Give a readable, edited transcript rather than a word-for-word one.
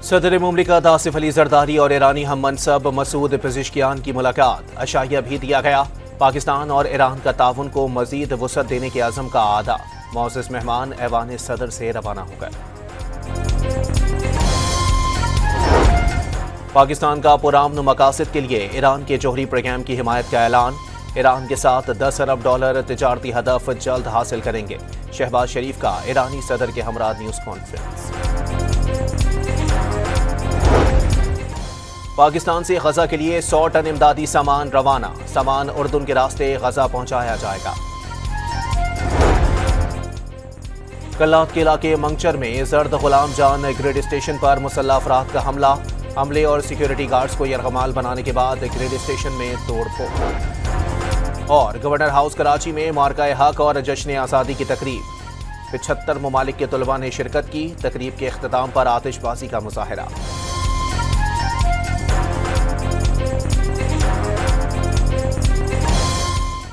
सदर मुमलिकत आसिफ अली जरदारी और ईरानी हम मनसब मसूद पेजिशकियान की मुलाकात। अशाइया भी दिया गया। पाकिस्तान और ईरान का ताउन को मजीद वुसअत देने के अज़म का आदा। मौज़िज़ मेहमान ऐवान सदर से रवाना हो गए। पाकिस्तान का पुरामन मकासद के लिए ईरान के जौहरी प्रोग्राम की हिमायत का ऐलान। ईरान के साथ $10 अरब तिजारती हदफ जल्द हासिल करेंगे। शहबाज शरीफ का ईरानी सदर के हमरा न्यूज़ कॉन्फ्रेंस। पाकिस्तान से गजा के लिए 100 टन इमदादी सामान रवाना। सामान उर्दून के रास्ते गजा पहुंचाया जाएगा। कल्लात के इलाके मंगचर में जर्द गुलाम जान ग्रिड स्टेशन पर मुसल्लह अफराद का हमले और सिक्योरिटी गार्ड्स को यरगमाल बनाने के बाद ग्रिड स्टेशन में तोड़फोड़। और गवर्नर हाउस कराची में मार्का हक और जश्न आज़ादी की तकरीब। 75 ममालिक के तलबा ने शिरकत की। तकरीब के इख्तिताम पर आतिशबाजी का मुजाहरा।